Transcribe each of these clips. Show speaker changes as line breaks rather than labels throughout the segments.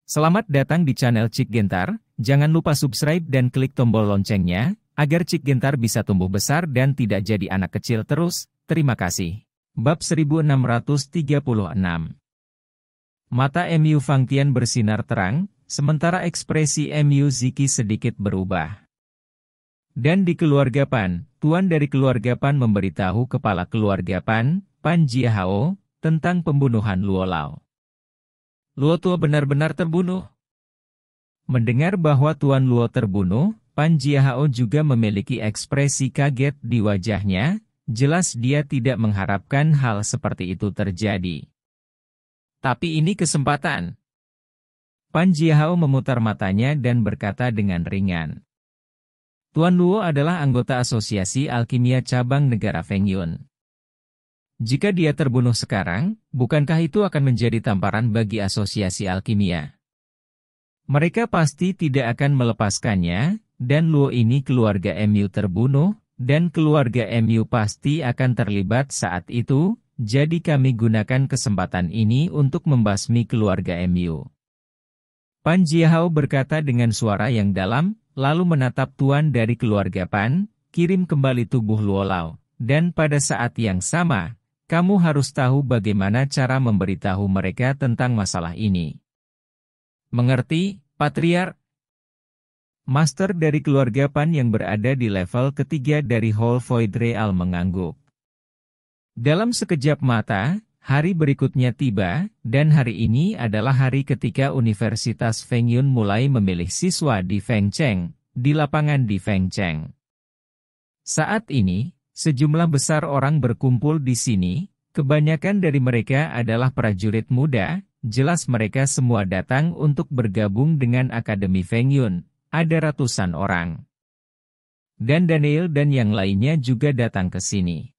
Selamat datang di channel Cik Gentar, jangan lupa subscribe dan klik tombol loncengnya, agar Cik Gentar bisa tumbuh besar dan tidak jadi anak kecil terus, terima kasih. Bab 1636. Mata MU Fang Tian bersinar terang, sementara ekspresi MU Ziki sedikit berubah. Dan di keluarga Pan, tuan dari keluarga Pan memberitahu kepala keluarga Pan, Pan Jiahao, tentang pembunuhan Luo Lao. Luo Tuo benar-benar terbunuh. Mendengar bahwa Tuan Luo terbunuh, Pan Jiahao juga memiliki ekspresi kaget di wajahnya, jelas dia tidak mengharapkan hal seperti itu terjadi. Tapi ini kesempatan. Pan Jiahao memutar matanya dan berkata dengan ringan. Tuan Luo adalah anggota Asosiasi Alkimia Cabang Negara Fengyun. Jika dia terbunuh sekarang, bukankah itu akan menjadi tamparan bagi Asosiasi Alkimia? Mereka pasti tidak akan melepaskannya, dan Luo ini keluarga MU terbunuh, dan keluarga MU pasti akan terlibat saat itu, jadi kami gunakan kesempatan ini untuk membasmi keluarga MU. Pan Jiahao berkata dengan suara yang dalam, lalu menatap tuan dari keluarga Pan, kirim kembali tubuh Luo Lao, dan pada saat yang sama, kamu harus tahu bagaimana cara memberitahu mereka tentang masalah ini. Mengerti, Patriark? Master dari keluarga Pan yang berada di level ketiga dari Hall Void Real mengangguk. Dalam sekejap mata, hari berikutnya tiba, dan hari ini adalah hari ketika Universitas Fengyun mulai memilih siswa di Fengcheng, di lapangan di Fengcheng. Saat ini, sejumlah besar orang berkumpul di sini, kebanyakan dari mereka adalah prajurit muda, jelas mereka semua datang untuk bergabung dengan Akademi Fengyun, ada ratusan orang. Dan Daniel dan yang lainnya juga datang ke sini.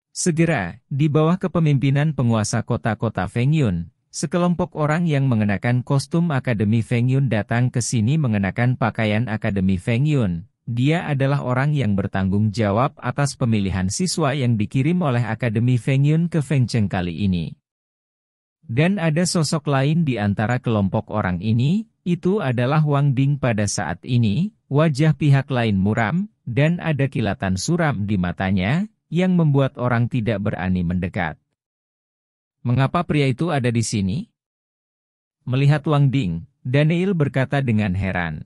Segera, di bawah kepemimpinan penguasa kota-kota Fengyun, sekelompok orang yang mengenakan kostum Akademi Fengyun datang ke sini mengenakan pakaian Akademi Fengyun. Dia adalah orang yang bertanggung jawab atas pemilihan siswa yang dikirim oleh Akademi Fengyun ke Fengcheng kali ini. Dan ada sosok lain di antara kelompok orang ini, itu adalah Wang Ding pada saat ini, wajah pihak lain muram, dan ada kilatan suram di matanya, yang membuat orang tidak berani mendekat. Mengapa pria itu ada di sini? Melihat Wang Ding, Daniel berkata dengan heran.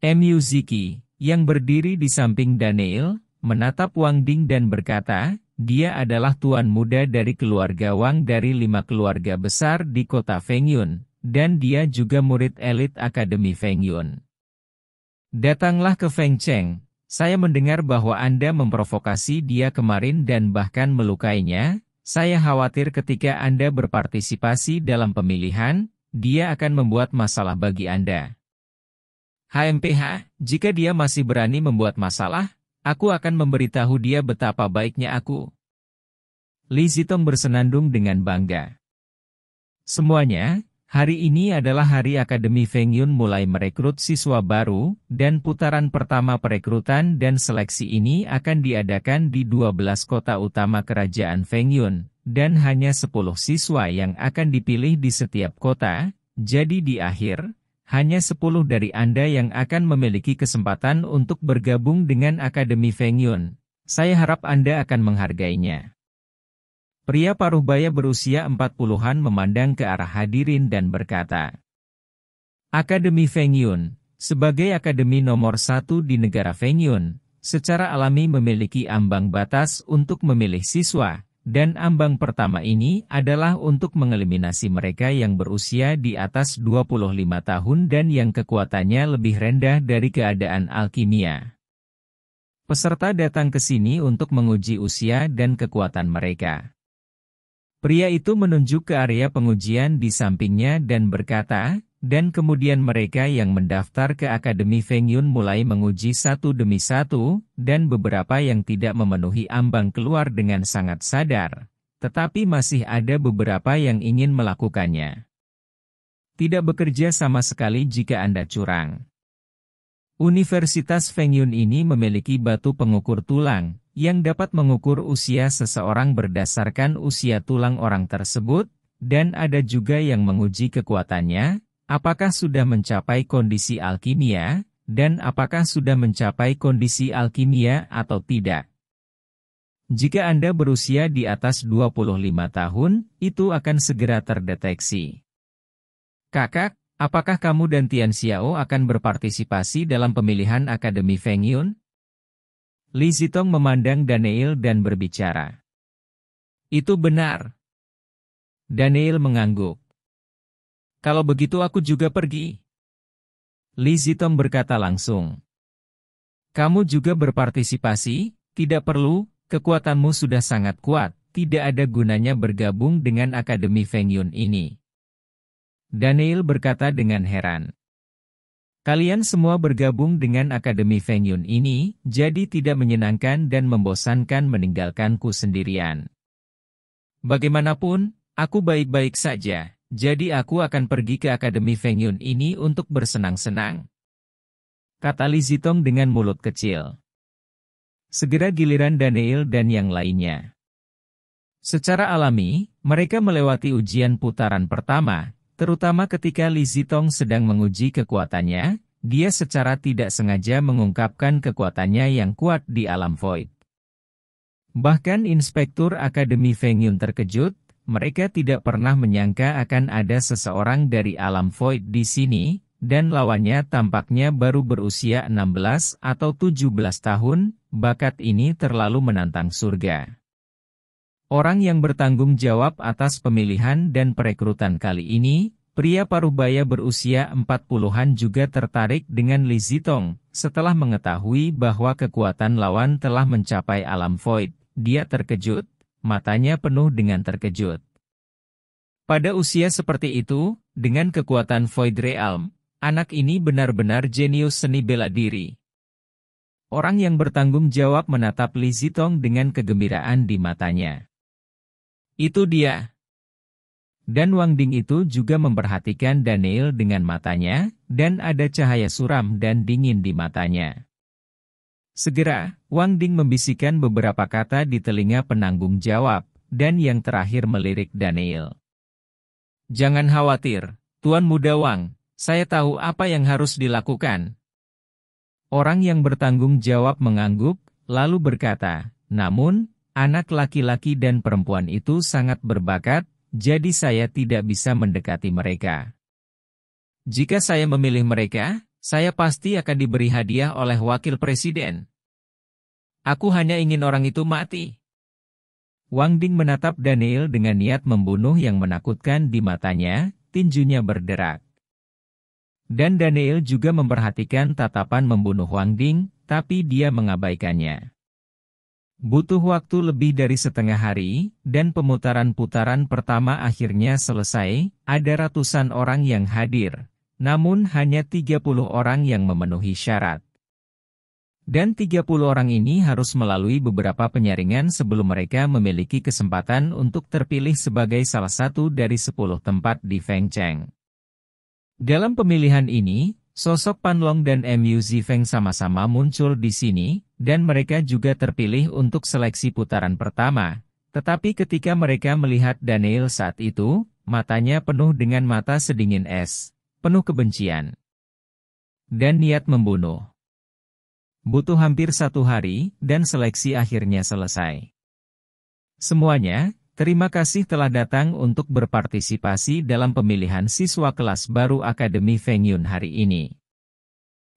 MU Ziki, yang berdiri di samping Daniel, menatap Wang Ding dan berkata, dia adalah tuan muda dari keluarga Wang dari 5 keluarga besar di kota Fengyun, dan dia juga murid elit Akademi Fengyun. Datanglah ke Fengcheng, saya mendengar bahwa Anda memprovokasi dia kemarin dan bahkan melukainya, saya khawatir ketika Anda berpartisipasi dalam pemilihan, dia akan membuat masalah bagi Anda. HMPH, jika dia masih berani membuat masalah, aku akan memberitahu dia betapa baiknya aku. Li Zitong bersenandung dengan bangga. Semuanya, hari ini adalah hari Akademi Fengyun mulai merekrut siswa baru, dan putaran pertama perekrutan dan seleksi ini akan diadakan di 12 kota utama kerajaan Fengyun, dan hanya 10 siswa yang akan dipilih di setiap kota, jadi di akhir, hanya 10 dari Anda yang akan memiliki kesempatan untuk bergabung dengan Akademi Fengyun. Saya harap Anda akan menghargainya. Pria paruh baya berusia 40-an memandang ke arah hadirin dan berkata, Akademi Fengyun, sebagai akademi nomor 1 di negara Fengyun, secara alami memiliki ambang batas untuk memilih siswa. Dan ambang pertama ini adalah untuk mengeliminasi mereka yang berusia di atas 25 tahun dan yang kekuatannya lebih rendah dari keadaan alkimia. Peserta datang ke sini untuk menguji usia dan kekuatan mereka. Pria itu menunjuk ke area pengujian di sampingnya dan berkata, dan kemudian mereka yang mendaftar ke Akademi Fengyun mulai menguji satu demi satu, dan beberapa yang tidak memenuhi ambang keluar dengan sangat sadar, tetapi masih ada beberapa yang ingin melakukannya. Tidak bekerja sama sekali jika Anda curang. Universitas Fengyun ini memiliki batu pengukur tulang, yang dapat mengukur usia seseorang berdasarkan usia tulang orang tersebut, dan ada juga yang menguji kekuatannya, apakah sudah mencapai kondisi alkimia, dan apakah sudah mencapai kondisi alkimia atau tidak. Jika Anda berusia di atas 25 tahun, itu akan segera terdeteksi. Kakak, apakah kamu dan Tian Xiao akan berpartisipasi dalam pemilihan Akademi Feng Yun? Li Zitong memandang Daniel dan berbicara. Itu benar. Daniel mengangguk. Kalau begitu aku juga pergi. Li Zitong berkata langsung. Kamu juga berpartisipasi? Tidak perlu, kekuatanmu sudah sangat kuat, tidak ada gunanya bergabung dengan Akademi Feng Yun ini. Daniel berkata dengan heran. Kalian semua bergabung dengan Akademi Feng Yun ini, jadi tidak menyenangkan dan membosankan meninggalkanku sendirian. Bagaimanapun, aku baik-baik saja, jadi aku akan pergi ke Akademi Feng Yun ini untuk bersenang-senang. Kata Li Zitong dengan mulut kecil. Segera giliran Daniel dan yang lainnya. Secara alami, mereka melewati ujian putaran pertama, terutama ketika Li Zitong sedang menguji kekuatannya, dia secara tidak sengaja mengungkapkan kekuatannya yang kuat di alam void. Bahkan Inspektur Akademi Feng Yun terkejut, mereka tidak pernah menyangka akan ada seseorang dari alam void di sini, dan lawannya tampaknya baru berusia 16 atau 17 tahun, bakat ini terlalu menantang surga. Orang yang bertanggung jawab atas pemilihan dan perekrutan kali ini, pria parubaya berusia 40-an juga tertarik dengan Li Zitong, setelah mengetahui bahwa kekuatan lawan telah mencapai alam void. Dia terkejut, matanya penuh dengan terkejut. Pada usia seperti itu, dengan kekuatan Void Realm, anak ini benar-benar jenius seni bela diri. Orang yang bertanggung jawab menatap Li Zitong dengan kegembiraan di matanya. Itu dia. Dan Wang Ding itu juga memperhatikan Daniel dengan matanya, dan ada cahaya suram dan dingin di matanya. Segera, Wang Ding membisikkan beberapa kata di telinga penanggung jawab, dan yang terakhir melirik Daniel. Jangan khawatir, Tuan Muda Wang, saya tahu apa yang harus dilakukan. Orang yang bertanggung jawab mengangguk, lalu berkata, namun, anak laki-laki dan perempuan itu sangat berbakat, jadi saya tidak bisa mendekati mereka. Jika saya memilih mereka, saya pasti akan diberi hadiah oleh wakil presiden. Aku hanya ingin orang itu mati. Wang Ding menatap Daniel dengan niat membunuh yang menakutkan di matanya, tinjunya berderak. Dan Daniel juga memperhatikan tatapan membunuh Wang Ding, tapi dia mengabaikannya. Butuh waktu lebih dari setengah hari, dan pemutaran-putaran pertama akhirnya selesai, ada ratusan orang yang hadir. Namun hanya 30 orang yang memenuhi syarat. Dan 30 orang ini harus melalui beberapa penyaringan sebelum mereka memiliki kesempatan untuk terpilih sebagai salah satu dari 10 tempat di Fengcheng. Dalam pemilihan ini, sosok Pan Long dan Mu Zifeng sama-sama muncul di sini, dan mereka juga terpilih untuk seleksi putaran pertama. Tetapi ketika mereka melihat Daniel saat itu, matanya penuh dengan mata sedingin es. Penuh kebencian dan niat membunuh. Butuh hampir 1 hari, dan seleksi akhirnya selesai. Semuanya, terima kasih telah datang untuk berpartisipasi dalam pemilihan siswa kelas baru Akademi Feng Yun hari ini.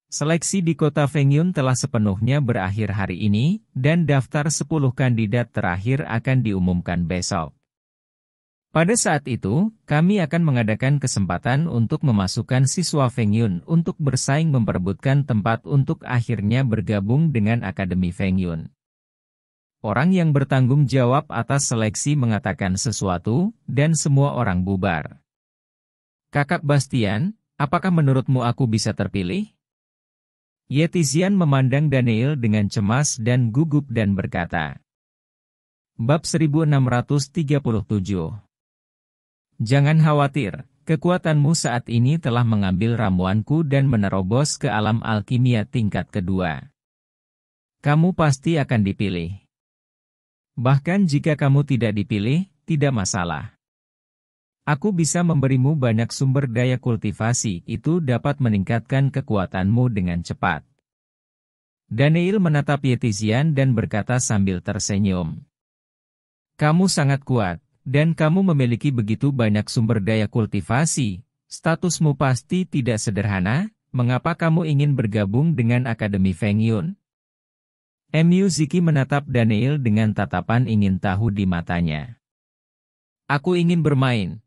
Seleksi di kota Feng Yun telah sepenuhnya berakhir hari ini, dan daftar 10 kandidat terakhir akan diumumkan besok. Pada saat itu, kami akan mengadakan kesempatan untuk memasukkan siswa Feng Yun untuk bersaing memperebutkan tempat untuk akhirnya bergabung dengan Akademi Feng Yun. Orang yang bertanggung jawab atas seleksi mengatakan sesuatu, dan semua orang bubar. Kakak Bastian, apakah menurutmu aku bisa terpilih? Ye Tizian memandang Daniel dengan cemas dan gugup dan berkata. Bab 1637. Jangan khawatir, kekuatanmu saat ini telah mengambil ramuanku dan menerobos ke alam alkimia tingkat kedua. Kamu pasti akan dipilih. Bahkan jika kamu tidak dipilih, tidak masalah. Aku bisa memberimu banyak sumber daya kultivasi, itu dapat meningkatkan kekuatanmu dengan cepat. Daniel menatap Yetizian dan berkata sambil tersenyum. Kamu sangat kuat, dan kamu memiliki begitu banyak sumber daya kultivasi. Statusmu pasti tidak sederhana, mengapa kamu ingin bergabung dengan Akademi Feng Yun? Mu Ziki menatap Daniel dengan tatapan ingin tahu di matanya. Aku ingin bermain,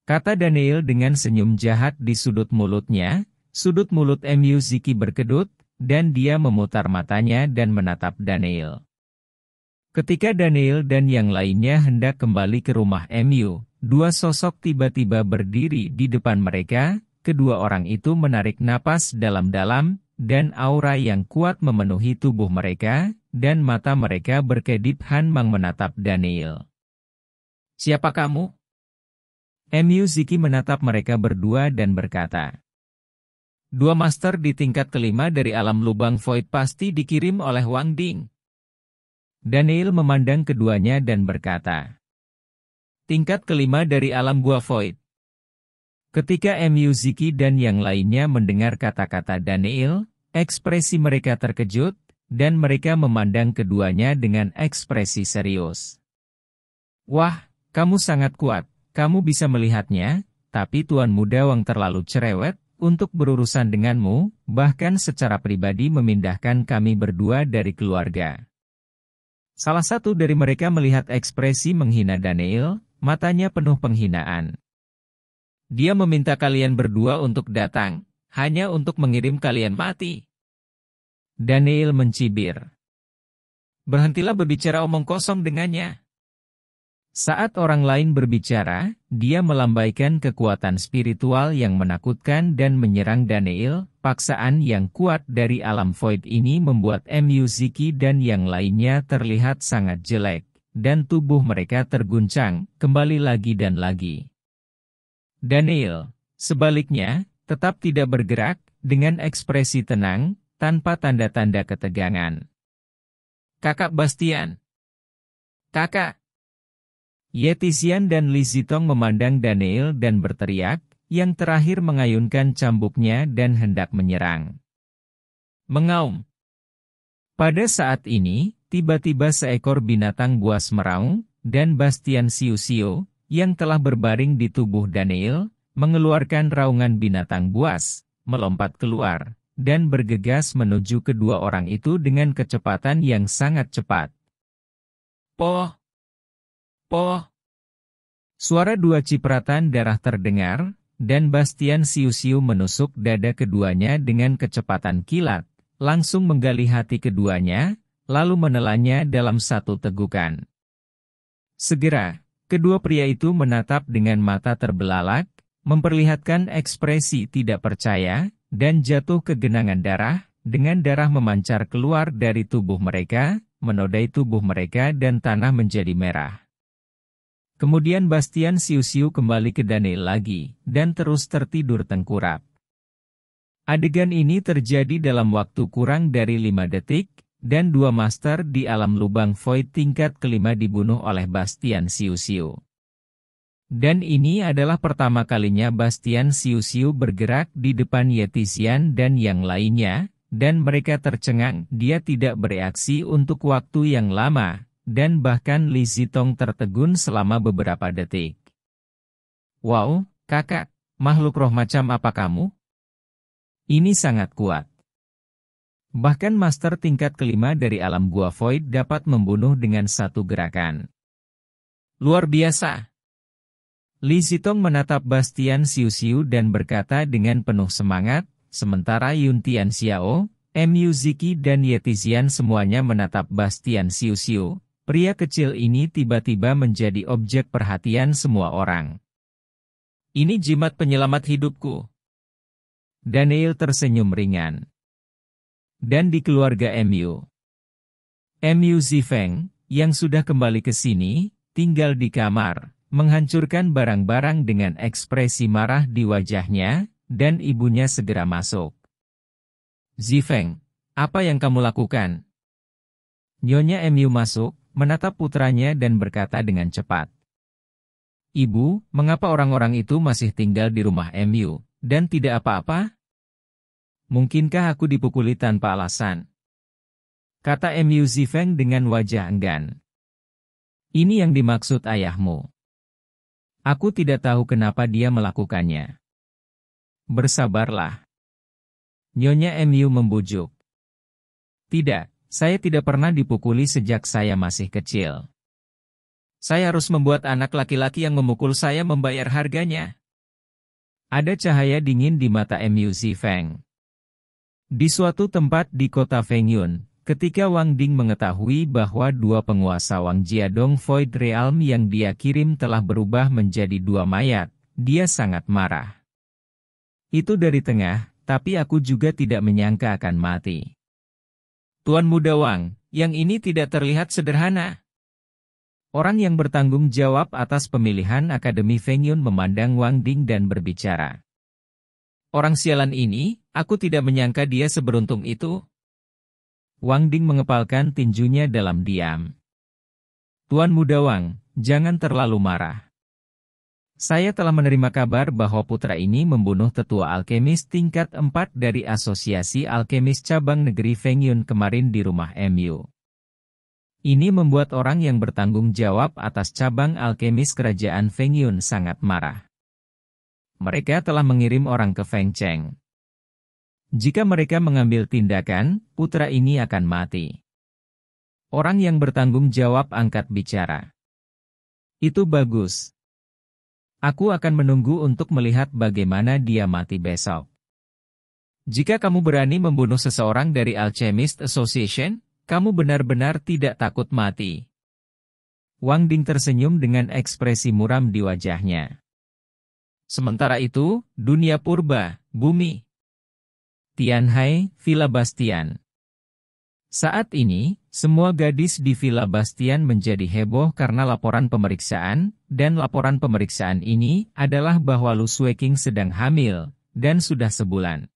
kata Daniel dengan senyum jahat di sudut mulutnya. Sudut mulut Mu Ziki berkedut, dan dia memutar matanya dan menatap Daniel. Ketika Daniel dan yang lainnya hendak kembali ke rumah Mu, dua sosok tiba-tiba berdiri di depan mereka. Kedua orang itu menarik napas dalam-dalam, dan aura yang kuat memenuhi tubuh mereka, dan mata mereka berkedip. Han Mang menatap Daniel. Siapa kamu? Mu Ziki menatap mereka berdua dan berkata, dua master di tingkat kelima dari alam lubang void pasti dikirim oleh Wang Ding. Daniel memandang keduanya dan berkata, tingkat kelima dari alam gua void. Ketika Mu Ziki dan yang lainnya mendengar kata-kata Daniel, ekspresi mereka terkejut, dan mereka memandang keduanya dengan ekspresi serius. Wah, kamu sangat kuat. Kamu bisa melihatnya, tapi Tuan Muda Wang terlalu cerewet untuk berurusan denganmu, bahkan secara pribadi memindahkan kami berdua dari keluarga. Salah satu dari mereka melihat ekspresi menghina Daniel, matanya penuh penghinaan. Dia meminta kalian berdua untuk datang, hanya untuk mengirim kalian mati. Daniel mencibir. Berhentilah berbicara omong kosong dengannya. Saat orang lain berbicara, dia melambaikan kekuatan spiritual yang menakutkan dan menyerang Daniel. Paksaan yang kuat dari alam void ini membuat Mu Ziki dan yang lainnya terlihat sangat jelek, dan tubuh mereka terguncang, kembali lagi dan lagi. Daniel, sebaliknya, tetap tidak bergerak, dengan ekspresi tenang, tanpa tanda-tanda ketegangan. Kakak Bastian. Kakak. Yetizian dan Li Zitong memandang Daniel dan berteriak, yang terakhir mengayunkan cambuknya dan hendak menyerang. Mengaum. Pada saat ini, tiba-tiba seekor binatang buas meraung, dan Bastian Siu-Siu, yang telah berbaring di tubuh Daniel, mengeluarkan raungan binatang buas, melompat keluar, dan bergegas menuju kedua orang itu dengan kecepatan yang sangat cepat. Poh! Poh! Suara dua cipratan darah terdengar, dan Bastian Siu-Siu menusuk dada keduanya dengan kecepatan kilat, langsung menggali hati keduanya, lalu menelannya dalam satu tegukan. Segera, kedua pria itu menatap dengan mata terbelalak, memperlihatkan ekspresi tidak percaya, dan jatuh ke genangan darah, dengan darah memancar keluar dari tubuh mereka, menodai tubuh mereka dan tanah menjadi merah. Kemudian Bastian Siu-Siu kembali ke Daniel lagi, dan terus tertidur tengkurap. Adegan ini terjadi dalam waktu kurang dari 5 detik, dan dua master di alam lubang void tingkat kelima dibunuh oleh Bastian Siu-Siu. Dan ini adalah pertama kalinya Bastian Siu-Siu bergerak di depan Yetizian dan yang lainnya, dan mereka tercengang. Dia tidak bereaksi untuk waktu yang lama, dan bahkan Li Zitong tertegun selama beberapa detik. Wow, kakak, makhluk roh macam apa kamu? Ini sangat kuat. Bahkan master tingkat kelima dari alam gua void dapat membunuh dengan satu gerakan. Luar biasa. Li Zitong menatap Bastian Siu-Siu dan berkata dengan penuh semangat, sementara Yun Tian Xiao, Mu Ziki dan Yetizian semuanya menatap Bastian Siu-Siu. Pria kecil ini tiba-tiba menjadi objek perhatian semua orang. Ini jimat penyelamat hidupku. Daniel tersenyum ringan. Dan di keluarga Mu Zifeng, yang sudah kembali ke sini, tinggal di kamar, menghancurkan barang-barang dengan ekspresi marah di wajahnya, dan ibunya segera masuk. Zifeng, apa yang kamu lakukan? Nyonya Mu masuk, menatap putranya dan berkata dengan cepat. Ibu, mengapa orang-orang itu masih tinggal di rumah MU, dan tidak apa-apa? Mungkinkah aku dipukuli tanpa alasan? Kata MU Zifeng dengan wajah enggan. Ini yang dimaksud ayahmu. Aku tidak tahu kenapa dia melakukannya. Bersabarlah. Nyonya MU membujuk. Tidak, saya tidak pernah dipukuli sejak saya masih kecil. Saya harus membuat anak laki-laki yang memukul saya membayar harganya. Ada cahaya dingin di mata MU Zifeng. Di suatu tempat di kota Fengyun, ketika Wang Ding mengetahui bahwa dua penguasa Wang Jiadong Void Realm yang dia kirim telah berubah menjadi dua mayat, dia sangat marah. Itu dari tengah, tapi aku juga tidak menyangka akan mati. Tuan Muda Wang, yang ini tidak terlihat sederhana. Orang yang bertanggung jawab atas pemilihan Akademi Fengyun memandang Wang Ding dan berbicara. Orang sialan ini, aku tidak menyangka dia seberuntung itu. Wang Ding mengepalkan tinjunya dalam diam. Tuan Muda Wang, jangan terlalu marah. Saya telah menerima kabar bahwa putra ini membunuh tetua alkemis tingkat 4 dari Asosiasi Alkemis Cabang Negeri Fengyun kemarin di rumah MU. Ini membuat orang yang bertanggung jawab atas cabang alkemis kerajaan Fengyun sangat marah. Mereka telah mengirim orang ke Fengcheng. Jika mereka mengambil tindakan, putra ini akan mati. Orang yang bertanggung jawab angkat bicara. Itu bagus. Aku akan menunggu untuk melihat bagaimana dia mati besok. Jika kamu berani membunuh seseorang dari Alchemist Association, kamu benar-benar tidak takut mati. Wang Ding tersenyum dengan ekspresi muram di wajahnya. Sementara itu, dunia purba, bumi. Tianhai, Villa Bastian. Saat ini, semua gadis di Villa Bastian menjadi heboh karena laporan pemeriksaan, dan laporan pemeriksaan ini adalah bahwa Lu Sueking sedang hamil, dan sudah sebulan.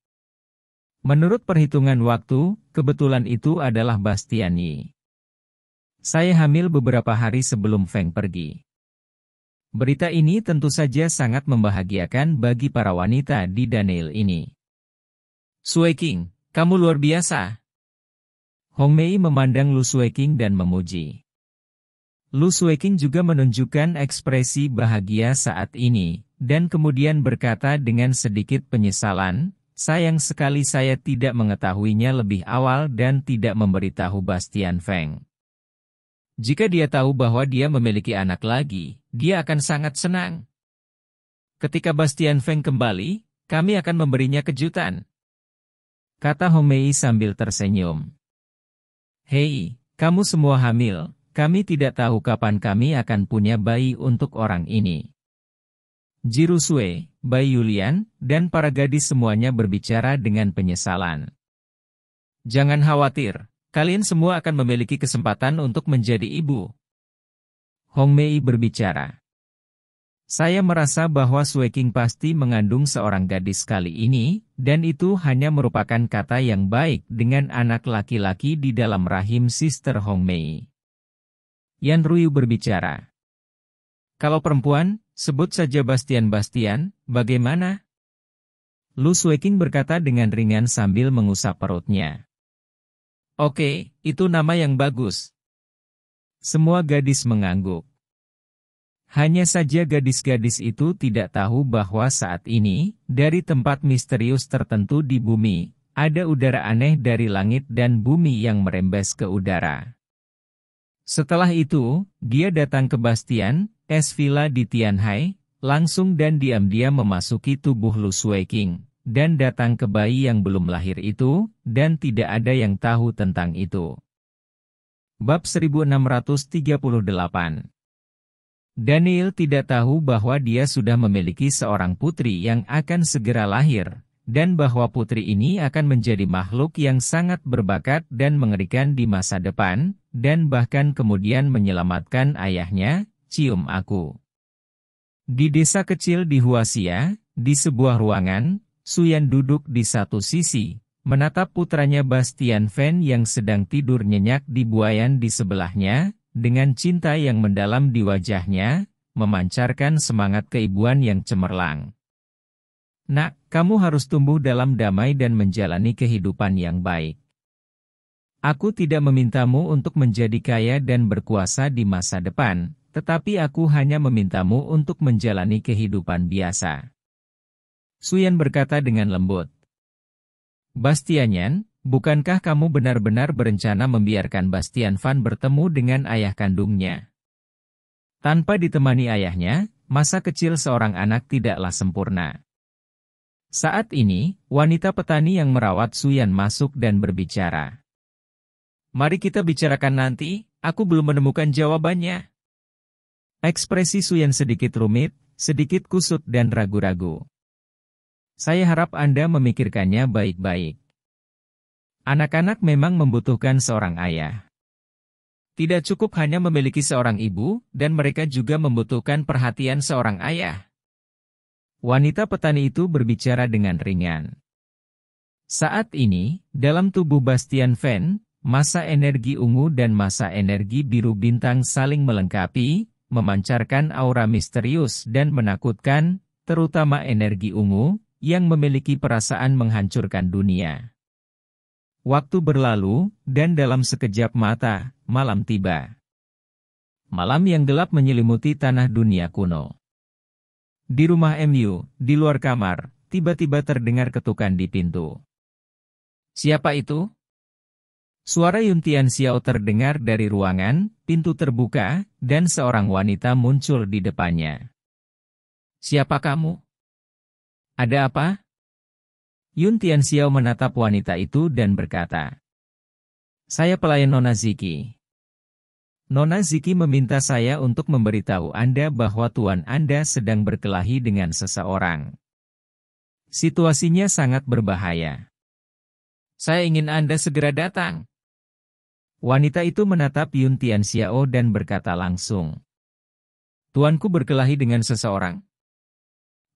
Menurut perhitungan waktu, kebetulan itu adalah Bastiani. Saya hamil beberapa hari sebelum Feng pergi. Berita ini tentu saja sangat membahagiakan bagi para wanita di Daniel ini. Sueking, kamu luar biasa. Hong Mei memandang Lu Sueking dan memuji. Lu Sueking juga menunjukkan ekspresi bahagia saat ini, dan kemudian berkata dengan sedikit penyesalan, sayang sekali saya tidak mengetahuinya lebih awal dan tidak memberitahu Bastian Feng. Jika dia tahu bahwa dia memiliki anak lagi, dia akan sangat senang. Ketika Bastian Feng kembali, kami akan memberinya kejutan. Kata Hong Mei sambil tersenyum. Hei, kamu semua hamil, kami tidak tahu kapan kami akan punya bayi untuk orang ini. Jiru Sui, Bai Yulian, dan para gadis semuanya berbicara dengan penyesalan. Jangan khawatir, kalian semua akan memiliki kesempatan untuk menjadi ibu. Hong Mei berbicara. Saya merasa bahwa Sueking pasti mengandung seorang gadis kali ini, dan itu hanya merupakan kata yang baik dengan anak laki-laki di dalam rahim Sister Hong Mei. Yan Ruyu berbicara. Kalau perempuan, sebut saja Bastian, bagaimana? Lu Sueking berkata dengan ringan sambil mengusap perutnya. Oke, itu nama yang bagus. Semua gadis mengangguk. Hanya saja gadis-gadis itu tidak tahu bahwa saat ini, dari tempat misterius tertentu di bumi, ada udara aneh dari langit dan bumi yang merembes ke udara. Setelah itu, dia datang ke Bastian, Villa di Tianhai, langsung dan diam-diam memasuki tubuh Lu Sueking, dan datang ke bayi yang belum lahir itu, dan tidak ada yang tahu tentang itu. Bab 1638. Daniel tidak tahu bahwa dia sudah memiliki seorang putri yang akan segera lahir, dan bahwa putri ini akan menjadi makhluk yang sangat berbakat dan mengerikan di masa depan, dan bahkan kemudian menyelamatkan ayahnya, Cium Aku. Di desa kecil di Huaxia, di sebuah ruangan, Suyan duduk di satu sisi, menatap putranya Bastian Fen yang sedang tidur nyenyak di buayan di sebelahnya, dengan cinta yang mendalam di wajahnya, memancarkan semangat keibuan yang cemerlang. Nak, kamu harus tumbuh dalam damai dan menjalani kehidupan yang baik. Aku tidak memintamu untuk menjadi kaya dan berkuasa di masa depan, tetapi aku hanya memintamu untuk menjalani kehidupan biasa. Suyan berkata dengan lembut. Bastianyan, bukankah kamu benar-benar berencana membiarkan Bastian Van bertemu dengan ayah kandungnya? Tanpa ditemani ayahnya, masa kecil seorang anak tidaklah sempurna. Saat ini, wanita petani yang merawat Suyan masuk dan berbicara. Mari kita bicarakan nanti, aku belum menemukan jawabannya. Ekspresi Suyan sedikit rumit, sedikit kusut dan ragu-ragu. Saya harap Anda memikirkannya baik-baik. Anak-anak memang membutuhkan seorang ayah. Tidak cukup hanya memiliki seorang ibu, dan mereka juga membutuhkan perhatian seorang ayah. Wanita petani itu berbicara dengan ringan. Saat ini, dalam tubuh Bastian Van, masa energi ungu dan masa energi biru bintang saling melengkapi, memancarkan aura misterius dan menakutkan, terutama energi ungu, yang memiliki perasaan menghancurkan dunia. Waktu berlalu, dan dalam sekejap mata, malam tiba. Malam yang gelap menyelimuti tanah dunia kuno. Di rumah MU, di luar kamar, tiba-tiba terdengar ketukan di pintu. Siapa itu? Suara Yun Tianxiao terdengar dari ruangan, pintu terbuka, dan seorang wanita muncul di depannya. Siapa kamu? Ada apa? Yun Tianxiao menatap wanita itu dan berkata, Saya pelayan Nona Ziki. Nona Ziki meminta saya untuk memberitahu Anda bahwa tuan Anda sedang berkelahi dengan seseorang. Situasinya sangat berbahaya. Saya ingin Anda segera datang. Wanita itu menatap Yun Tianxiao dan berkata langsung. Tuanku berkelahi dengan seseorang?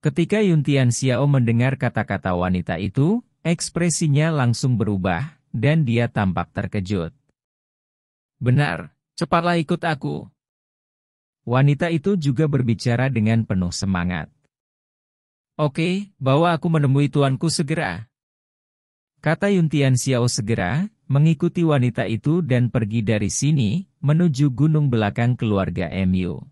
Ketika Yun Tianxiao mendengar kata-kata wanita itu, ekspresinya langsung berubah, dan dia tampak terkejut. Benar. Cepatlah ikut aku. Wanita itu juga berbicara dengan penuh semangat. Oke, bawa aku menemui tuanku segera. Kata Yun Tianxiao segera, mengikuti wanita itu dan pergi dari sini, menuju gunung belakang keluarga MU.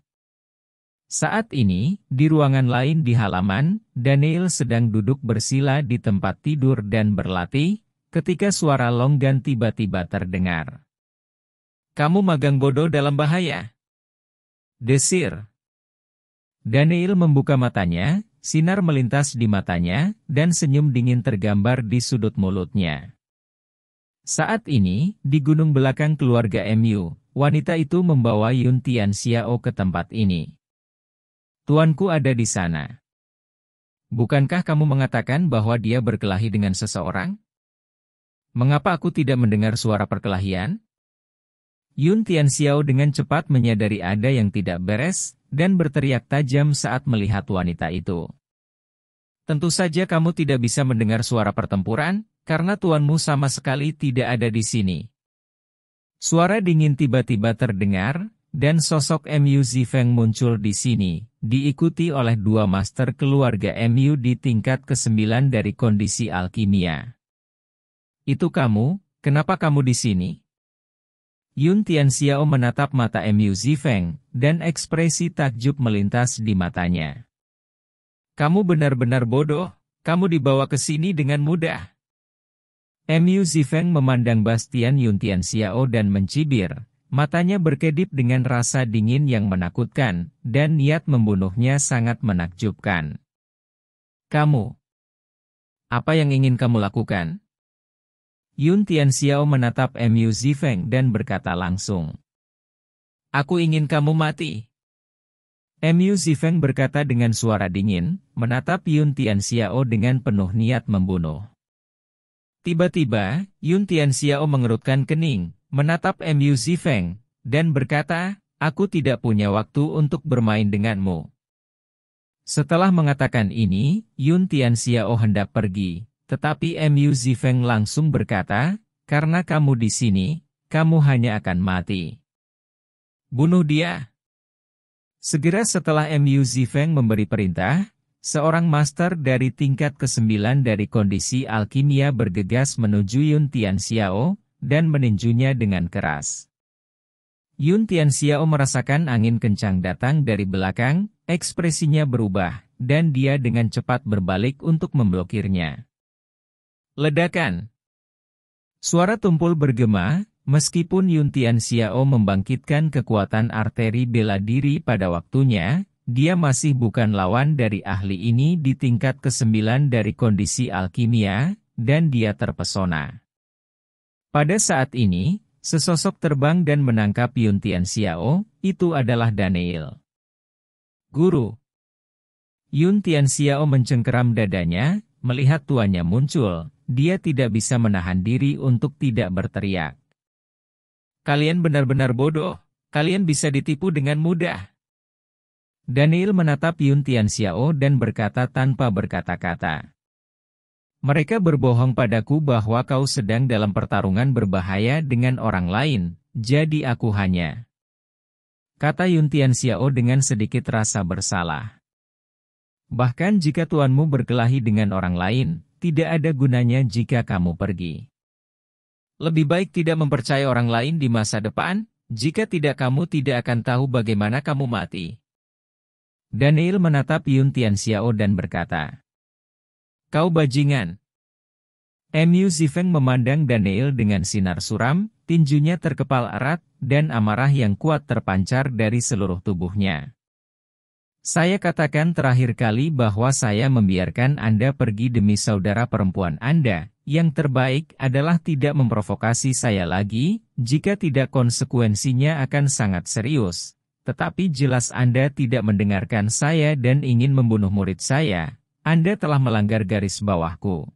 Saat ini, di ruangan lain di halaman, Daniel sedang duduk bersila di tempat tidur dan berlatih, ketika suara Longgan tiba-tiba terdengar. Kamu magang bodoh dalam bahaya. Desir. Daniel membuka matanya, sinar melintas di matanya, dan senyum dingin tergambar di sudut mulutnya. Saat ini, di gunung belakang keluarga MU, wanita itu membawa Yun Tianxiao ke tempat ini. Tuanku ada di sana. Bukankah kamu mengatakan bahwa dia berkelahi dengan seseorang? Mengapa aku tidak mendengar suara perkelahian? Yun Tianxiao dengan cepat menyadari ada yang tidak beres, dan berteriak tajam saat melihat wanita itu. Tentu saja kamu tidak bisa mendengar suara pertempuran, karena tuanmu sama sekali tidak ada di sini. Suara dingin tiba-tiba terdengar, dan sosok MU Zifeng muncul di sini, diikuti oleh dua master keluarga MU di tingkat ke-9 dari kondisi alkimia. Itu kamu, kenapa kamu di sini? Yun Tianxiao menatap mata MU Zifeng, dan ekspresi takjub melintas di matanya. Kamu benar-benar bodoh, kamu dibawa ke sini dengan mudah. MU Zifeng memandang Bastian Yun Tianxiao dan mencibir, matanya berkedip dengan rasa dingin yang menakutkan, dan niat membunuhnya sangat menakjubkan. Kamu, apa yang ingin kamu lakukan? Yun Tianxiao menatap MU Zifeng dan berkata langsung. Aku ingin kamu mati. MU Zifeng berkata dengan suara dingin, menatap Yun Tianxiao dengan penuh niat membunuh. Tiba-tiba, Yun Tianxiao mengerutkan kening, menatap MU Zifeng, dan berkata, aku tidak punya waktu untuk bermain denganmu. Setelah mengatakan ini, Yun Tianxiao hendak pergi. Tetapi MU Zifeng langsung berkata, karena kamu di sini, kamu hanya akan mati. Bunuh dia. Segera setelah Mu Zifeng memberi perintah, seorang master dari tingkat ke-9 dari kondisi alkimia bergegas menuju Yun Tianxiao, dan meninjunya dengan keras. Yun Tianxiao merasakan angin kencang datang dari belakang, ekspresinya berubah, dan dia dengan cepat berbalik untuk memblokirnya. Ledakan. Suara tumpul bergema, meskipun Yun Tianxiao membangkitkan kekuatan arteri bela diri pada waktunya, dia masih bukan lawan dari ahli ini di tingkat ke-9 dari kondisi alkimia, dan dia terpesona. Pada saat ini, sesosok terbang dan menangkap Yun Tianxiao, itu adalah Daniel. Guru. Yun Tianxiao mencengkeram dadanya, melihat tuannya muncul, dia tidak bisa menahan diri untuk tidak berteriak. Kalian benar-benar bodoh, kalian bisa ditipu dengan mudah. Daniel menatap Yun Tianxiao dan berkata tanpa berkata-kata. Mereka berbohong padaku bahwa kau sedang dalam pertarungan berbahaya dengan orang lain, jadi aku hanya. Kata Yun Tianxiao dengan sedikit rasa bersalah. Bahkan jika tuanmu berkelahi dengan orang lain, tidak ada gunanya jika kamu pergi. Lebih baik tidak mempercayai orang lain di masa depan, jika tidak kamu tidak akan tahu bagaimana kamu mati. Daniel menatap Yun Tianxiao dan berkata, Kau bajingan. Mu Zifeng memandang Daniel dengan sinar suram, tinjunya terkepal erat, dan amarah yang kuat terpancar dari seluruh tubuhnya. Saya katakan terakhir kali bahwa saya membiarkan Anda pergi demi saudara perempuan Anda. Yang terbaik adalah tidak memprovokasi saya lagi, jika tidak konsekuensinya akan sangat serius. Tetapi jelas Anda tidak mendengarkan saya dan ingin membunuh murid saya. Anda telah melanggar garis bawahku.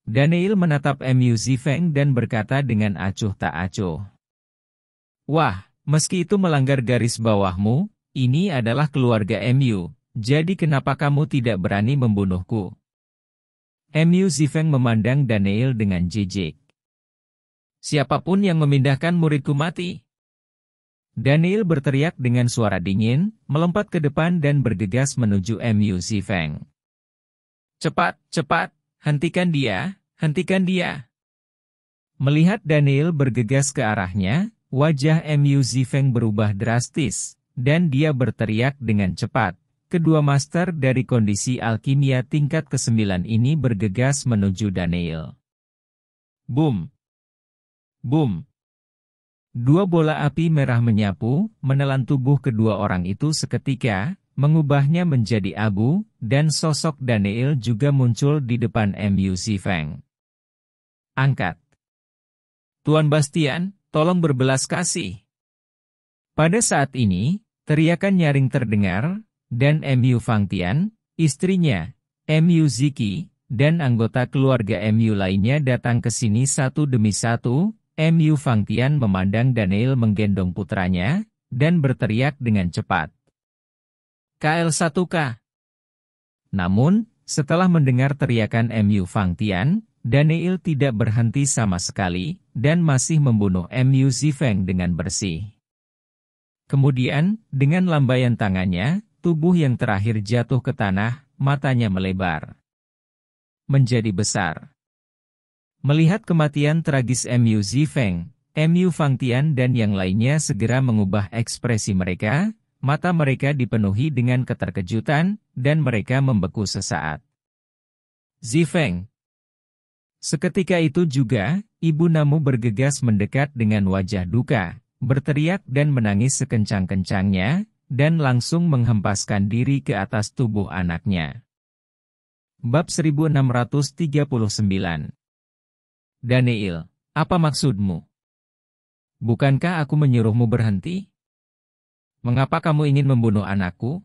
Daniel menatap Mu Zifeng dan berkata dengan acuh tak acuh. Wah, meski itu melanggar garis bawahmu, ini adalah keluarga Mu, jadi kenapa kamu tidak berani membunuhku? Mu Zifeng memandang Daniel dengan jijik. Siapapun yang memindahkan muridku mati. Daniel berteriak dengan suara dingin, melompat ke depan dan bergegas menuju Mu Zifeng. Cepat, cepat, hentikan dia, hentikan dia. Melihat Daniel bergegas ke arahnya, wajah Mu Zifeng berubah drastis, dan dia berteriak dengan cepat. Kedua master dari kondisi alkimia tingkat ke-9 ini bergegas menuju Daniel. Boom! Boom! Dua bola api merah menyapu, menelan tubuh kedua orang itu seketika, mengubahnya menjadi abu, dan sosok Daniel juga muncul di depan Mu Zifeng. Angkat! Tuan Bastian, tolong berbelas kasih. Pada saat ini, teriakan nyaring terdengar, dan Mu Fangtian, istrinya, Mu Ziki, dan anggota keluarga Mu lainnya datang ke sini satu demi satu. Mu Fangtian memandang Daniel menggendong putranya, dan berteriak dengan cepat. KL1K. Namun, setelah mendengar teriakan Mu Fangtian, Daniel tidak berhenti sama sekali, dan masih membunuh Mu Zifeng dengan bersih. Kemudian, dengan lambaian tangannya, tubuh yang terakhir jatuh ke tanah, matanya melebar. Menjadi besar. Melihat kematian tragis Mu Zifeng, Mu Fangtian dan yang lainnya segera mengubah ekspresi mereka, mata mereka dipenuhi dengan keterkejutan, dan mereka membeku sesaat. Zifeng. Seketika itu juga, ibu Namu bergegas mendekat dengan wajah duka, berteriak dan menangis sekencang-kencangnya, dan langsung menghempaskan diri ke atas tubuh anaknya. Bab 1639. Daniel, apa maksudmu? Bukankah aku menyuruhmu berhenti? Mengapa kamu ingin membunuh anakku?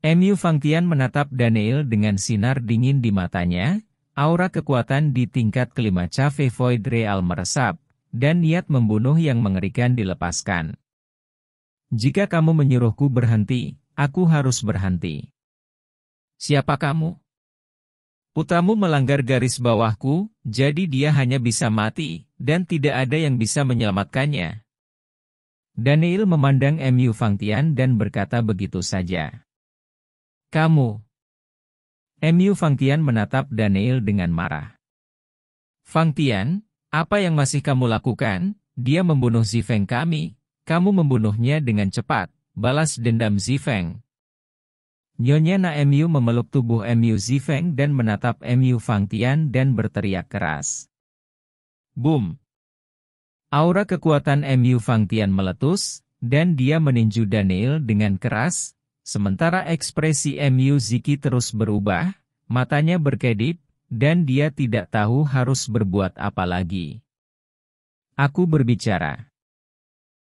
Mu Fangtian menatap Daniel dengan sinar dingin di matanya, aura kekuatan di tingkat kelima Cafe Void Real meresap, dan niat membunuh yang mengerikan dilepaskan. Jika kamu menyuruhku berhenti, aku harus berhenti. Siapa kamu? Putramu melanggar garis bawahku, jadi dia hanya bisa mati, dan tidak ada yang bisa menyelamatkannya. Daniel memandang Mu Fangtian dan berkata begitu saja. Kamu. Mu Fangtian menatap Daniel dengan marah. Fangtian, apa yang masih kamu lakukan? Dia membunuh Zifeng kami. Kamu membunuhnya dengan cepat. Balas dendam Zifeng. Nyonya Na Mu memeluk tubuh Mu Zifeng dan menatap Mu Fangtian dan berteriak keras. Boom! Aura kekuatan Mu Fangtian meletus, dan dia meninju Daniel dengan keras, sementara ekspresi Mu Ziki terus berubah, matanya berkedip, dan dia tidak tahu harus berbuat apa lagi. Aku berbicara.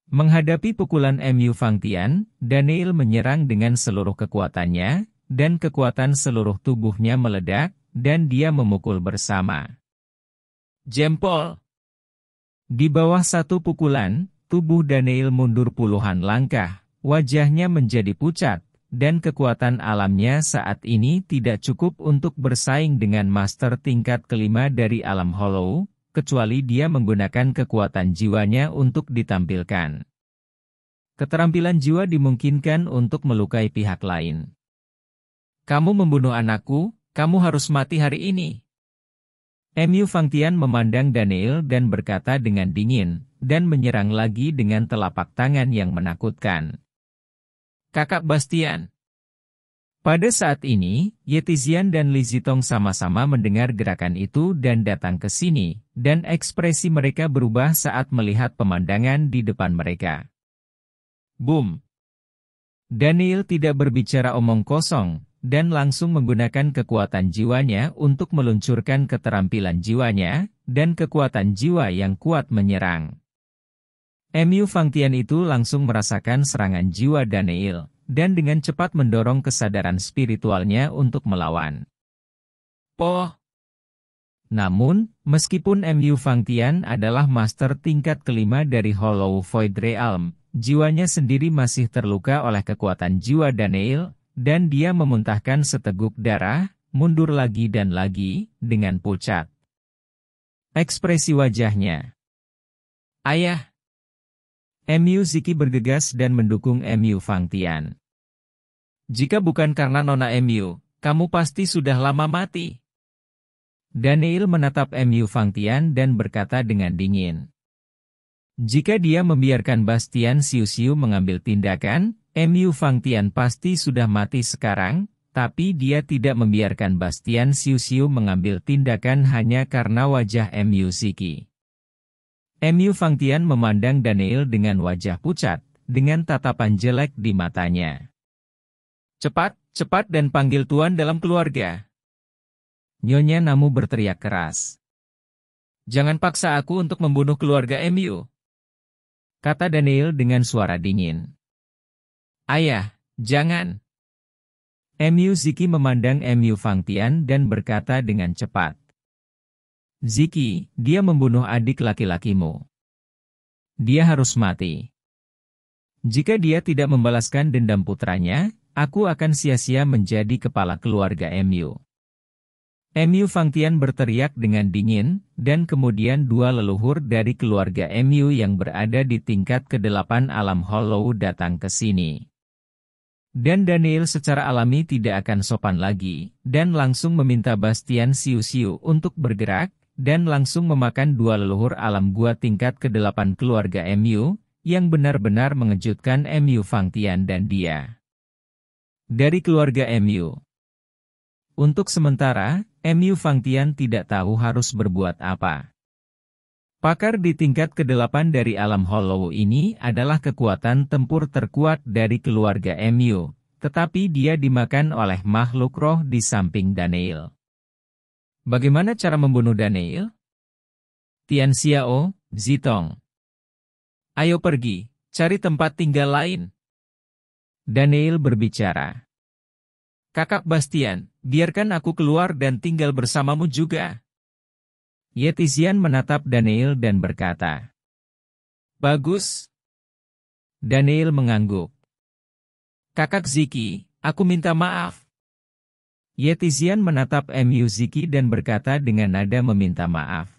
Menghadapi pukulan Mu Fangtian, Daniel menyerang dengan seluruh kekuatannya, dan kekuatan seluruh tubuhnya meledak, dan dia memukul bersama. Jempol! Di bawah satu pukulan, tubuh Daniel mundur puluhan langkah, wajahnya menjadi pucat, dan kekuatan alamnya saat ini tidak cukup untuk bersaing dengan master tingkat kelima dari alam Hollow, kecuali dia menggunakan kekuatan jiwanya untuk ditampilkan. Keterampilan jiwa dimungkinkan untuk melukai pihak lain. Kamu membunuh anakku, kamu harus mati hari ini. Mu Fangtian memandang Daniel dan berkata dengan dingin, dan menyerang lagi dengan telapak tangan yang menakutkan. Kakak Bastian. Pada saat ini, Yetizian dan Li Zitong sama-sama mendengar gerakan itu dan datang ke sini, dan ekspresi mereka berubah saat melihat pemandangan di depan mereka. Boom! Daniel tidak berbicara omong kosong, dan langsung menggunakan kekuatan jiwanya untuk meluncurkan keterampilan jiwanya, dan kekuatan jiwa yang kuat menyerang. Mu Fangtian itu langsung merasakan serangan jiwa Daniel, dan dengan cepat mendorong kesadaran spiritualnya untuk melawan. Poh! Namun, meskipun Mu Fangtian adalah master tingkat kelima dari Hollow Void Realm, jiwanya sendiri masih terluka oleh kekuatan jiwa Daniel, dan dia memuntahkan seteguk darah, mundur lagi dan lagi, dengan pucat. Ekspresi wajahnya. Ayah! Mu Ziki bergegas dan mendukung Mu Fangtian. Jika bukan karena Nona Mu, kamu pasti sudah lama mati. Daniel menatap Mu Fangtian dan berkata dengan dingin. Jika dia membiarkan Bastian Xiu mengambil tindakan, Mu Fangtian pasti sudah mati sekarang, tapi dia tidak membiarkan Bastian Xiu mengambil tindakan hanya karena wajah Mu Ziki. Mu Fangtian memandang Daniel dengan wajah pucat, dengan tatapan jelek di matanya. Cepat, cepat dan panggil tuan dalam keluarga. Nyonya Namu berteriak keras. Jangan paksa aku untuk membunuh keluarga Mu. Kata Daniel dengan suara dingin. Ayah, jangan. Mu Ziki memandang Mu Fangtian dan berkata dengan cepat. Ziki, dia membunuh adik laki-lakimu. Dia harus mati. Jika dia tidak membalaskan dendam putranya, aku akan sia-sia menjadi kepala keluarga Mu. Mu Fangtian berteriak dengan dingin, dan kemudian dua leluhur dari keluarga Mu yang berada di tingkat ke-8 alam Hollow datang ke sini. Dan Daniel secara alami tidak akan sopan lagi, dan langsung meminta Bastian Xiu untuk bergerak, dan langsung memakan dua leluhur alam gua tingkat ke-8 keluarga Mu, yang benar-benar mengejutkan Mu Fangtian dan dia. Dari keluarga Mu. Untuk sementara, Mu Fangtian tidak tahu harus berbuat apa. Pakar di tingkat ke-8 dari alam Hollow ini adalah kekuatan tempur terkuat dari keluarga Mu, tetapi dia dimakan oleh makhluk roh di samping Daniel. Bagaimana cara membunuh Daniel? Tian Xiao, Zitong. Ayo pergi, cari tempat tinggal lain. Daniel berbicara. Kakak Bastian, biarkan aku keluar dan tinggal bersamamu juga. Yetizian menatap Daniel dan berkata. Bagus. Daniel mengangguk. Kakak Ziki, aku minta maaf. Yetizian menatap Mu Ziki dan berkata dengan nada meminta maaf.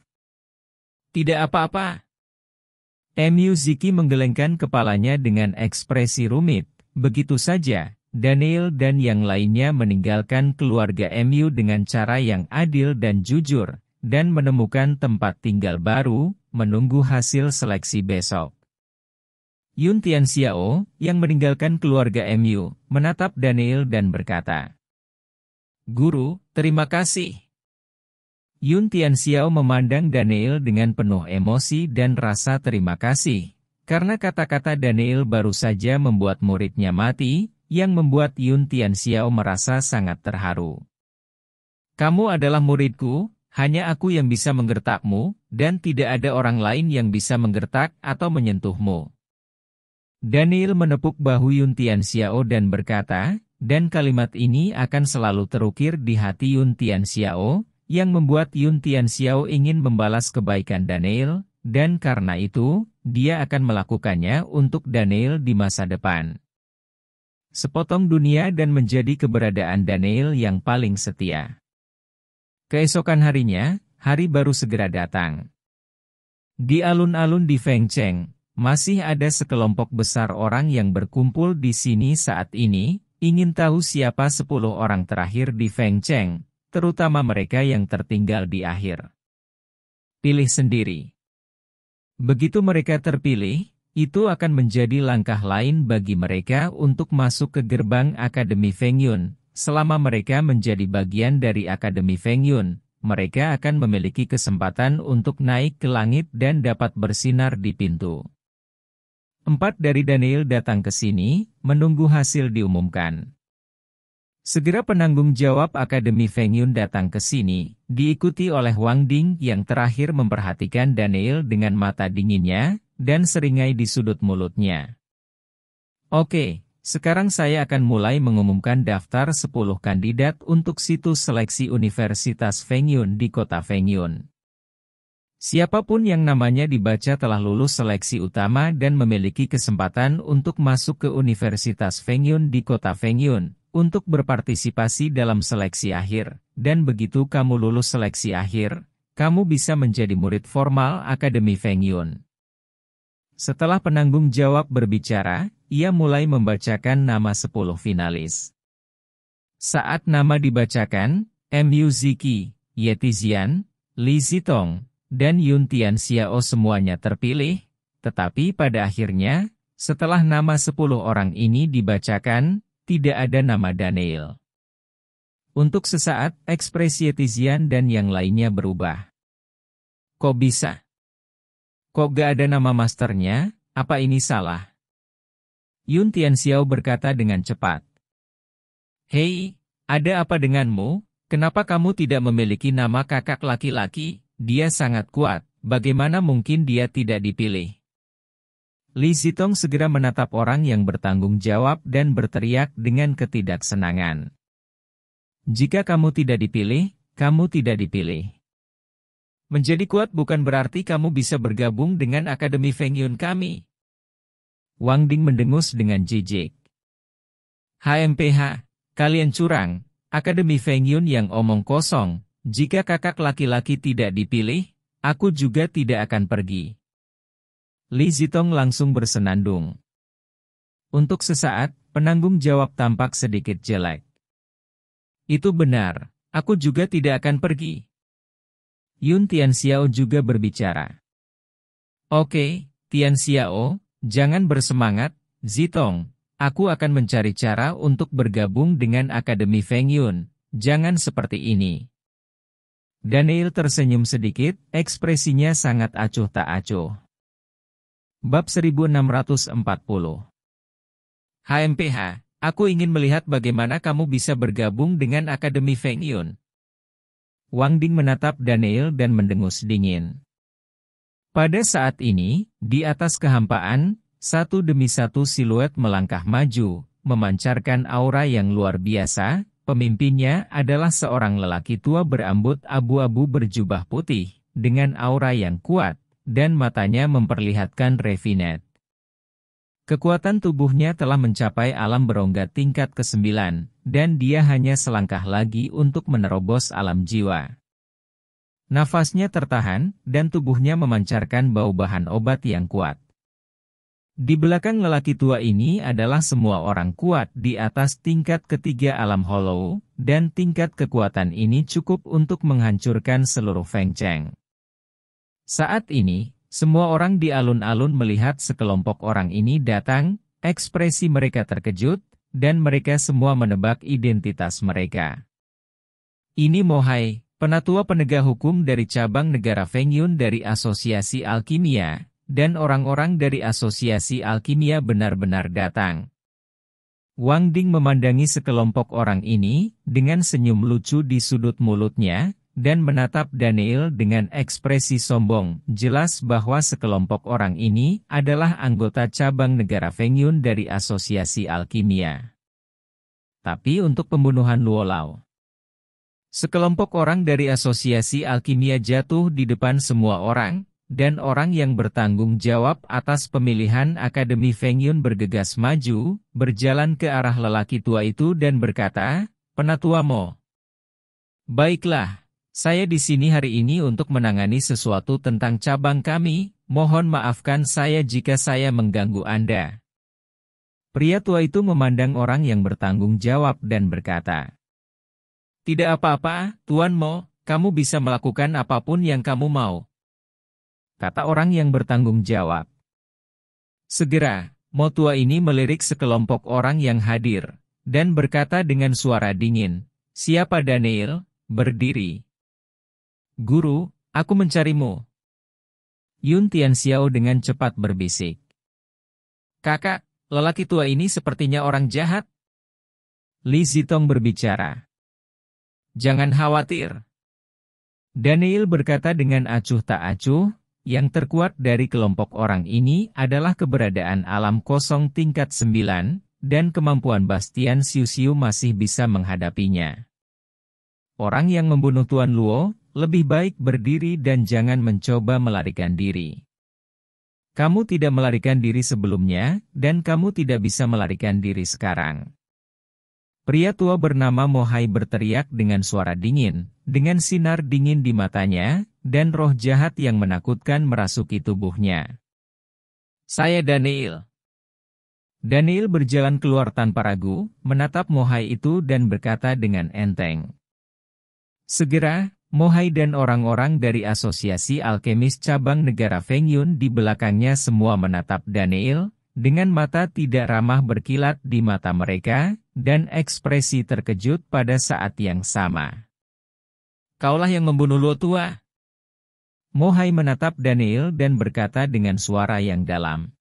Tidak apa-apa. Miyuzuki menggelengkan kepalanya dengan ekspresi rumit. Begitu saja, Daniel dan yang lainnya meninggalkan keluarga Mu dengan cara yang adil dan jujur, dan menemukan tempat tinggal baru, menunggu hasil seleksi besok. Yun Tianxiao, yang meninggalkan keluarga Mu, menatap Daniel dan berkata, "Guru, terima kasih." Yun Tianxiao memandang Daniel dengan penuh emosi dan rasa terima kasih, karena kata-kata Daniel baru saja membuat muridnya mati, yang membuat Yun Tianxiao merasa sangat terharu. "Kamu adalah muridku, hanya aku yang bisa menggertakmu, dan tidak ada orang lain yang bisa menggertak atau menyentuhmu." Daniel menepuk bahu Yun Tianxiao dan berkata, dan kalimat ini akan selalu terukir di hati Yun Tianxiao, yang membuat Yun Tianxiao ingin membalas kebaikan Daniel, dan karena itu, dia akan melakukannya untuk Daniel di masa depan. Sepotong dunia dan menjadi keberadaan Daniel yang paling setia. Keesokan harinya, hari baru segera datang. Di alun-alun di Fengcheng, masih ada sekelompok besar orang yang berkumpul di sini saat ini, ingin tahu siapa 10 orang terakhir di Fengcheng, terutama mereka yang tertinggal di akhir. Pilih sendiri. Begitu mereka terpilih, itu akan menjadi langkah lain bagi mereka untuk masuk ke gerbang Akademi Fengyun. Selama mereka menjadi bagian dari Akademi Fengyun, mereka akan memiliki kesempatan untuk naik ke langit dan dapat bersinar di pintu. 4 dari Daniel datang ke sini, menunggu hasil diumumkan. Segera penanggung jawab Akademi Fengyun datang ke sini, diikuti oleh Wang Ding yang terakhir memperhatikan Daniel dengan mata dinginnya, dan seringai di sudut mulutnya. "Oke, sekarang saya akan mulai mengumumkan daftar 10 kandidat untuk situs seleksi Universitas Fengyun di kota Fengyun. Siapapun yang namanya dibaca telah lulus seleksi utama dan memiliki kesempatan untuk masuk ke Universitas Fengyun di kota Fengyun, untuk berpartisipasi dalam seleksi akhir, dan begitu kamu lulus seleksi akhir, kamu bisa menjadi murid formal Akademi Fengyun." Setelah penanggung jawab berbicara, ia mulai membacakan nama 10 finalis. Saat nama dibacakan, Miyuzuki, Ye Tizian, Li Zitong, dan Yun Tianxiao semuanya terpilih, tetapi pada akhirnya, setelah nama 10 orang ini dibacakan, tidak ada nama Daniel. Untuk sesaat, ekspresi Tizian dan yang lainnya berubah. "Kok bisa? Kok gak ada nama masternya? Apa ini salah?" Yun Tianxiao berkata dengan cepat. "Hei, ada apa denganmu? Kenapa kamu tidak memiliki nama kakak laki-laki? Dia sangat kuat, bagaimana mungkin dia tidak dipilih?" Li Zitong segera menatap orang yang bertanggung jawab dan berteriak dengan ketidaksenangan. "Jika kamu tidak dipilih, kamu tidak dipilih. Menjadi kuat bukan berarti kamu bisa bergabung dengan Akademi Fengyun kami." Wang Ding mendengus dengan jijik. "HMPH, kalian curang, Akademi Fengyun yang omong kosong. Jika kakak laki-laki tidak dipilih, aku juga tidak akan pergi." Li Zitong langsung bersenandung. Untuk sesaat, penanggung jawab tampak sedikit jelek. "Itu benar, aku juga tidak akan pergi." Yun Tianxiao juga berbicara. "Oke, Tianxiao, jangan bersemangat, Zitong. Aku akan mencari cara untuk bergabung dengan Akademi Fengyun. Jangan seperti ini." Daniel tersenyum sedikit, ekspresinya sangat acuh tak acuh. Bab 1640. HMPH, aku ingin melihat bagaimana kamu bisa bergabung dengan Akademi Fengyun. Wang Ding menatap Daniel dan mendengus dingin. Pada saat ini, di atas kehampaan, satu demi satu siluet melangkah maju, memancarkan aura yang luar biasa. Pemimpinnya adalah seorang lelaki tua berambut abu-abu berjubah putih, dengan aura yang kuat, dan matanya memperlihatkan refinet. Kekuatan tubuhnya telah mencapai alam berongga tingkat ke-9, dan dia hanya selangkah lagi untuk menerobos alam jiwa. Nafasnya tertahan, dan tubuhnya memancarkan bau bahan obat yang kuat. Di belakang lelaki tua ini adalah semua orang kuat di atas tingkat ketiga alam hollow, dan tingkat kekuatan ini cukup untuk menghancurkan seluruh Feng Cheng. Saat ini, semua orang di alun-alun melihat sekelompok orang ini datang, ekspresi mereka terkejut, dan mereka semua menebak identitas mereka. Ini Mo Hai, penatua penegak hukum dari cabang negara Feng Yun dari Asosiasi Alkimia, dan orang-orang dari Asosiasi Alkimia benar-benar datang. Wang Ding memandangi sekelompok orang ini, dengan senyum lucu di sudut mulutnya, dan menatap Daniel dengan ekspresi sombong, jelas bahwa sekelompok orang ini adalah anggota cabang negara Feng Yun dari Asosiasi Alkimia. Tapi untuk pembunuhan Luo Lao, sekelompok orang dari Asosiasi Alkimia jatuh di depan semua orang, dan orang yang bertanggung jawab atas pemilihan Akademi Feng Yun bergegas maju, berjalan ke arah lelaki tua itu dan berkata, "Penatua Mo. Baiklah, saya di sini hari ini untuk menangani sesuatu tentang cabang kami, mohon maafkan saya jika saya mengganggu Anda." Pria tua itu memandang orang yang bertanggung jawab dan berkata, "Tidak apa-apa, Tuan Mo, kamu bisa melakukan apapun yang kamu mau," kata orang yang bertanggung jawab. Segera, Mo tua ini melirik sekelompok orang yang hadir, dan berkata dengan suara dingin, "Siapa Daniel? Berdiri." "Guru, aku mencarimu." Yun Tianxiao dengan cepat berbisik. "Kakak, lelaki tua ini sepertinya orang jahat." Li Zitong berbicara. "Jangan khawatir." Daniel berkata dengan acuh tak acuh, yang terkuat dari kelompok orang ini adalah keberadaan alam kosong tingkat 9, dan kemampuan Bastian Siu-Siu masih bisa menghadapinya. Orang yang membunuh Tuan Luo, lebih baik berdiri dan jangan mencoba melarikan diri. Kamu tidak melarikan diri sebelumnya, dan kamu tidak bisa melarikan diri sekarang. Pria tua bernama Mo Hai berteriak dengan suara dingin, dengan sinar dingin di matanya, dan roh jahat yang menakutkan merasuki tubuhnya. "Saya Daniel." Daniel berjalan keluar tanpa ragu, menatap Mo Hai itu dan berkata dengan enteng. Segera, Mo Hai dan orang-orang dari Asosiasi Alkemis cabang negara Feng Yun di belakangnya semua menatap Daniel, dengan mata tidak ramah berkilat di mata mereka, dan ekspresi terkejut pada saat yang sama. "Kaulah yang membunuh Luo tua?" Mo Hai menatap Daniel dan berkata dengan suara yang dalam.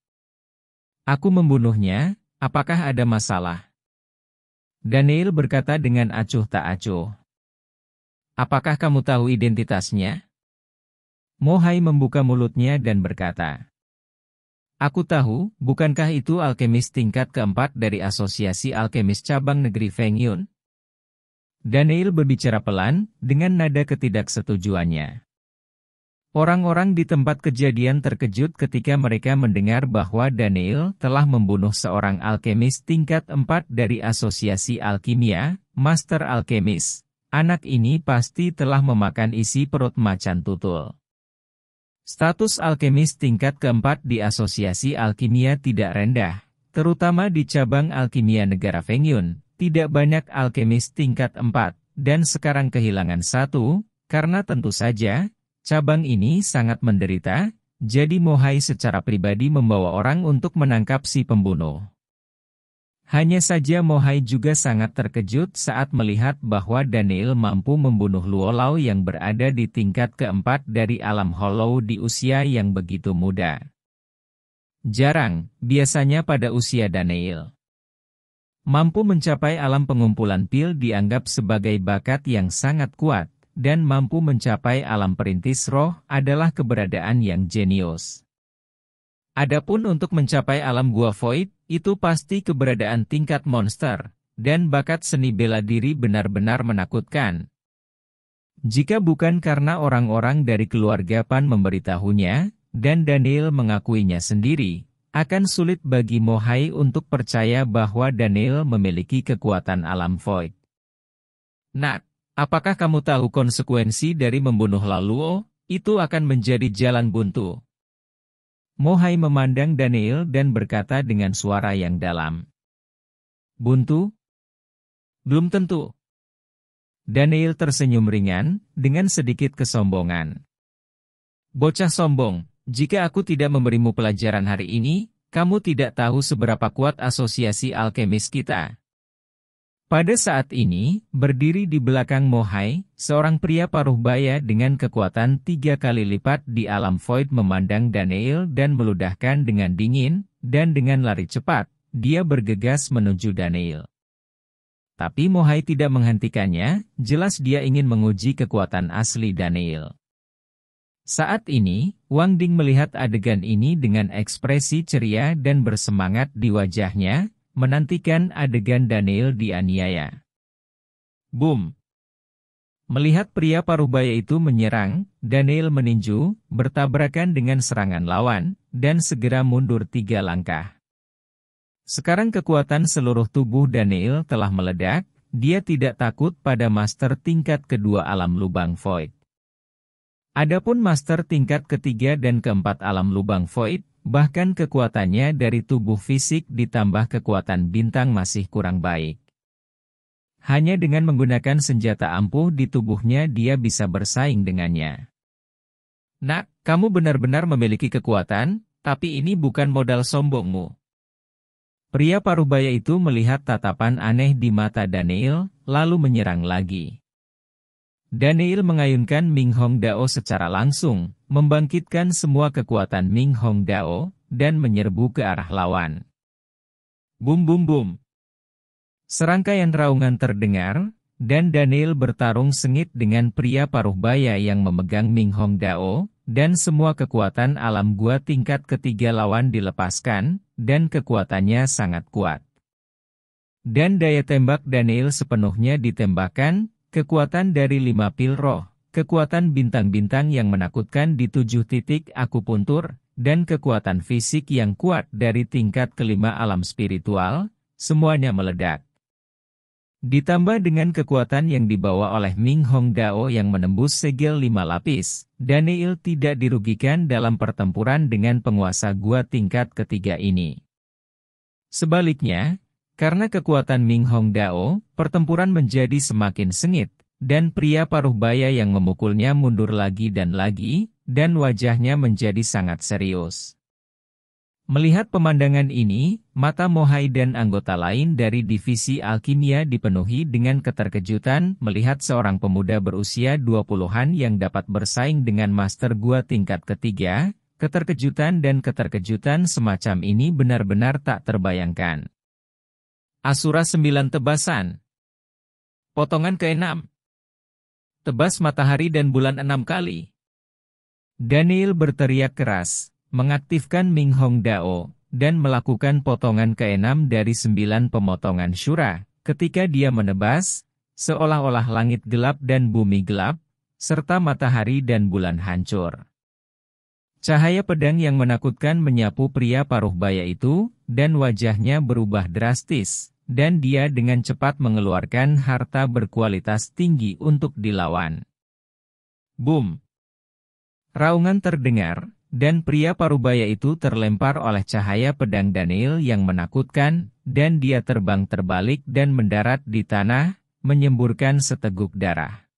"Aku membunuhnya, apakah ada masalah?" Daniel berkata dengan acuh tak acuh. "Apakah kamu tahu identitasnya?" Mo Hai membuka mulutnya dan berkata, "Aku tahu, bukankah itu alkemis tingkat keempat dari Asosiasi Alkemis Cabang Negeri Feng Yun?" Daniel berbicara pelan, dengan nada ketidaksetujuannya. Orang-orang di tempat kejadian terkejut ketika mereka mendengar bahwa Daniel telah membunuh seorang alkemis tingkat 4 dari Asosiasi Alkimia, Master Alkemis. Anak ini pasti telah memakan isi perut macan tutul. Status alkemis tingkat keempat di Asosiasi Alkimia tidak rendah, terutama di cabang Alkimia negara Feng Yun. Tidak banyak alkemis tingkat 4, dan sekarang kehilangan satu, karena tentu saja, cabang ini sangat menderita, jadi Mo Hai secara pribadi membawa orang untuk menangkap si pembunuh. Hanya saja Mo Hai juga sangat terkejut saat melihat bahwa Daniel mampu membunuh Luo Lao yang berada di tingkat keempat dari alam hollow di usia yang begitu muda. Jarang, biasanya pada usia Daniel mampu mencapai alam pengumpulan pil dianggap sebagai bakat yang sangat kuat, dan mampu mencapai alam perintis roh adalah keberadaan yang jenius. Adapun untuk mencapai alam gua void, itu pasti keberadaan tingkat monster, dan bakat seni bela diri benar-benar menakutkan. Jika bukan karena orang-orang dari keluarga Pan memberitahunya, dan Daniel mengakuinya sendiri, akan sulit bagi Mo Hai untuk percaya bahwa Daniel memiliki kekuatan alam void. "Nak, Apakah kamu tahu konsekuensi dari membunuh Laluo? Itu akan menjadi jalan buntu. Mohai memandang Daniel dan berkata dengan suara yang dalam. Buntu? Belum tentu. Daniel tersenyum ringan, dengan sedikit kesombongan. Bocah sombong, jika aku tidak memberimu pelajaran hari ini, kamu tidak tahu seberapa kuat asosiasi alkemis kita. Pada saat ini, berdiri di belakang Mohai, seorang pria paruh baya dengan kekuatan 3 kali lipat di alam void memandang Daniel dan meludahkan dengan dingin, dan dengan lari cepat, dia bergegas menuju Daniel. Tapi Mohai tidak menghentikannya, jelas dia ingin menguji kekuatan asli Daniel. Saat ini, Wang Ding melihat adegan ini dengan ekspresi ceria dan bersemangat di wajahnya, menantikan adegan Daniel dianiaya. Boom! Melihat pria parubaya itu menyerang, Daniel meninju, bertabrakan dengan serangan lawan, dan segera mundur 3 langkah. Sekarang kekuatan seluruh tubuh Daniel telah meledak, dia tidak takut pada master tingkat kedua alam lubang void. Adapun master tingkat ketiga dan keempat alam lubang void, bahkan kekuatannya dari tubuh fisik ditambah kekuatan bintang masih kurang baik. Hanya dengan menggunakan senjata ampuh di tubuhnya dia bisa bersaing dengannya. Nak, kamu benar-benar memiliki kekuatan, tapi ini bukan modal sombongmu. Pria parubaya itu melihat tatapan aneh di mata Daniel, lalu menyerang lagi. Daniel mengayunkan Ming Hong Dao secara langsung, membangkitkan semua kekuatan Ming Hong Dao, dan menyerbu ke arah lawan. Bum bum bum. Serangkaian raungan terdengar, dan Daniel bertarung sengit dengan pria paruh baya yang memegang Ming Hong Dao, dan semua kekuatan alam gua tingkat ketiga lawan dilepaskan, dan kekuatannya sangat kuat. Dan daya tembak Daniel sepenuhnya ditembakkan, kekuatan dari 5 pil roh, kekuatan bintang-bintang yang menakutkan di 7 titik akupuntur, dan kekuatan fisik yang kuat dari tingkat kelima alam spiritual, semuanya meledak. Ditambah dengan kekuatan yang dibawa oleh Ming Hong Dao yang menembus segel 5 lapis, Daniel tidak dirugikan dalam pertempuran dengan penguasa gua tingkat ketiga ini. Sebaliknya, karena kekuatan Ming Hong Dao, pertempuran menjadi semakin sengit, dan pria paruh baya yang memukulnya mundur lagi, dan wajahnya menjadi sangat serius. Melihat pemandangan ini, mata Mohai dan anggota lain dari divisi alkimia dipenuhi dengan keterkejutan melihat seorang pemuda berusia 20-an yang dapat bersaing dengan master gua tingkat ketiga. Keterkejutan dan keterkejutan semacam ini benar-benar tak terbayangkan. Asura 9 tebasan. Potongan ke-6. Tebas matahari dan bulan 6 kali. Daniel berteriak keras, mengaktifkan Ming Hong Dao, dan melakukan potongan ke-6 dari 9 pemotongan Shura. Ketika dia menebas, seolah-olah langit gelap dan bumi gelap, serta matahari dan bulan hancur. Cahaya pedang yang menakutkan menyapu pria paruh baya itu, dan wajahnya berubah drastis, dan dia dengan cepat mengeluarkan harta berkualitas tinggi untuk dilawan. Boom! Raungan terdengar, dan pria parubaya itu terlempar oleh cahaya pedang Daniel yang menakutkan, dan dia terbang terbalik dan mendarat di tanah, menyemburkan seteguk darah.